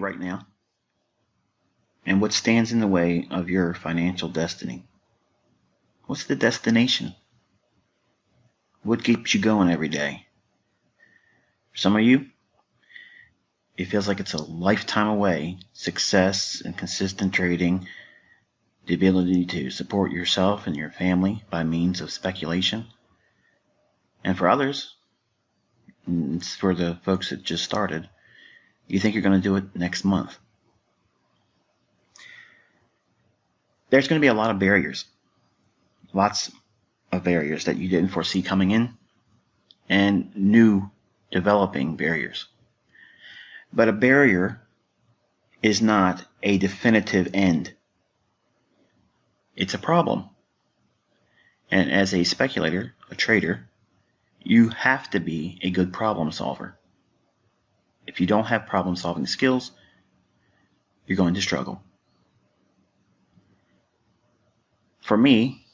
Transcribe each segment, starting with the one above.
right now? And what stands in the way of your financial destiny? What's the destination? What keeps you going every day? For some of you, it feels like it's a lifetime away. Success and consistent trading, the ability to support yourself and your family by means of speculation. And for others, it's for the folks that just started, you think you're going to do it next month. There's going to be a lot of barriers. Lots of barriers that you didn't foresee coming in, and new developing barriers. But a barrier is not a definitive end. It's a problem. And as a speculator, a trader, you have to be a good problem solver. If you don't have problem solving skills, you're going to struggle. For me,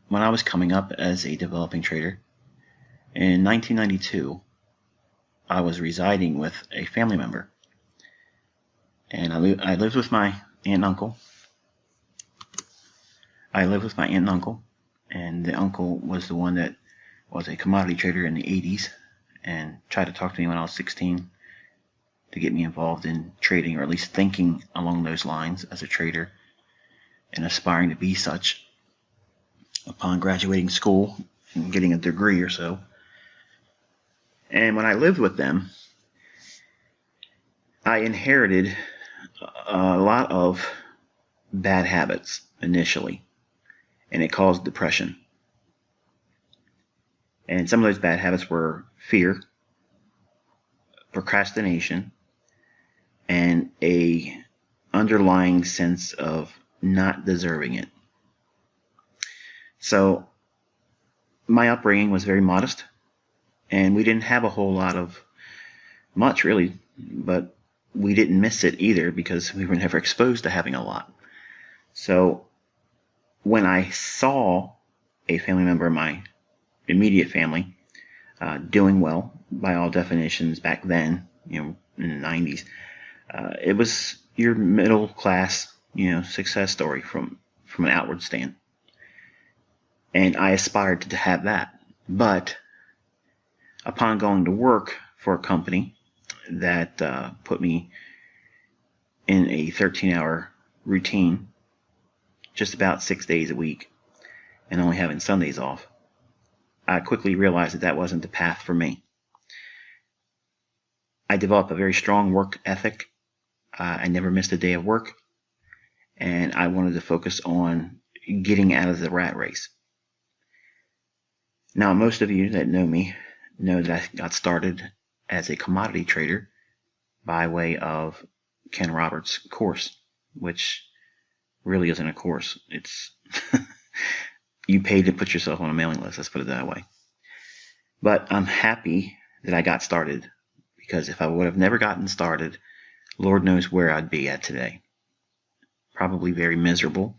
when I was coming up as a developing trader, in 1992, I was residing with a family member. And I lived with my aunt and uncle. And the uncle was the one that was a commodity trader in the 80s and tried to talk to me when I was 16 to get me involved in trading, or at least thinking along those lines as a trader and aspiring to be such upon graduating school and getting a degree or so. And when I lived with them, I inherited a lot of bad habits initially, and it caused depression. And some of those bad habits were fear, procrastination, and a underlying sense of not deserving it. So my upbringing was very modest, and we didn't have a whole lot of much really, but we didn't miss it either because we were never exposed to having a lot. So when I saw a family member of my immediate family doing well by all definitions back then, in the 90s, it was your middle class, success story from an outward stand. And I aspired to have that. But upon going to work for a company that put me in a 13-hour routine, just about 6 days a week, and only having Sundays off, I quickly realized that wasn't the path for me. I developed a very strong work ethic. I never missed a day of work, and I wanted to focus on getting out of the rat race. Now, most of you that know me know that I got started as a commodity trader by way of Ken Roberts' course, which really isn't a course. It's you paid to put yourself on a mailing list, let's put it that way. But I'm happy that I got started, because if I would have never gotten started, Lord knows where I'd be at today. Probably very miserable,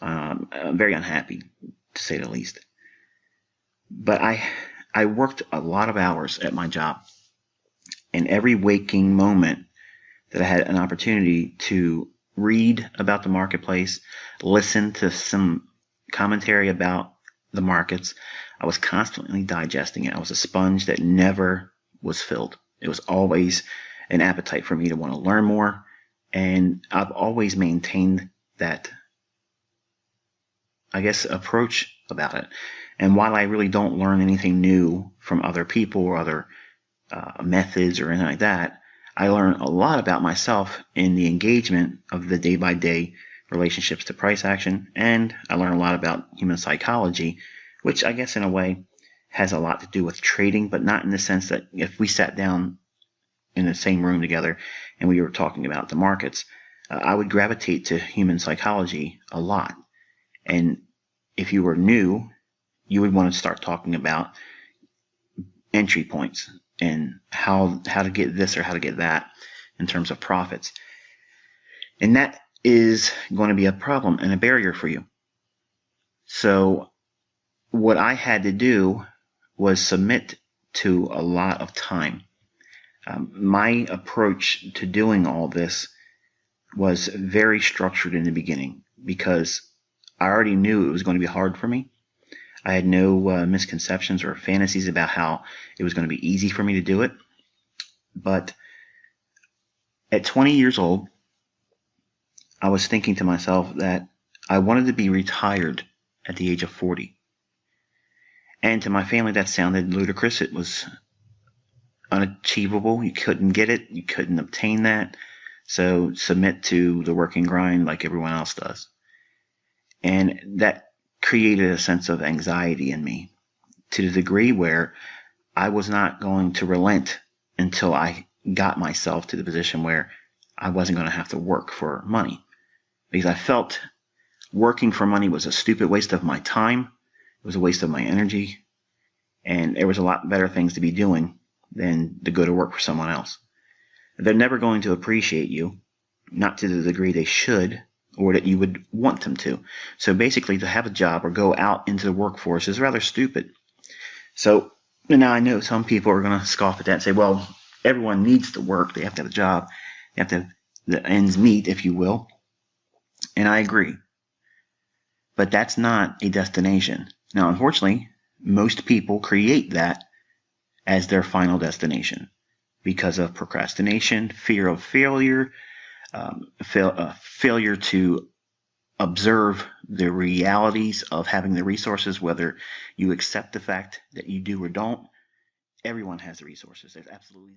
very unhappy, to say the least. But I worked a lot of hours at my job, and every waking moment that I had an opportunity to read about the marketplace, listen to some commentary about the markets, I was constantly digesting it. I was a sponge that never was filled. It was always an appetite for me to want to learn more, and I've always maintained that, approach about it. And while I really don't learn anything new from other people or other methods or anything like that, I learn a lot about myself in the engagement of the day-by-day relationships to price action, and I learn a lot about human psychology, which I guess in a way has a lot to do with trading, but not in the sense that if we sat down in the same room together and we were talking about the markets, I would gravitate to human psychology a lot. And if you were new, you would want to start talking about entry points and how to get this or how to get that in terms of profits. And that is going to be a problem and a barrier for you. So what I had to do was submit to a lot of time. My approach to doing all this was very structured in the beginning because I already knew it was going to be hard for me. I had no misconceptions or fantasies about how it was going to be easy for me to do it. But at 20 years old, I was thinking to myself that I wanted to be retired at the age of 40. And to my family, that sounded ludicrous. It was unachievable. You couldn't get it. You couldn't obtain that. So submit to the working grind like everyone else does. And that created a sense of anxiety in me to the degree where I was not going to relent until I got myself to the position where I wasn't going to have to work for money. Because I felt working for money was a stupid waste of my time. It was a waste of my energy. And there was a lot better things to be doing than to go to work for someone else. They're never going to appreciate you, not to the degree they should or that you would want them to. So basically, to have a job or go out into the workforce is rather stupid. So now I know some people are going to scoff at that and say, well, everyone needs to work. They have to have a job. They have to have the ends meet, if you will. And I agree. But that's not a destination. Now, unfortunately, most people create that as their final destination because of procrastination, fear of failure, failure to observe the realities of having the resources, whether you accept the fact that you do or don't. Everyone has the resources. There's absolutely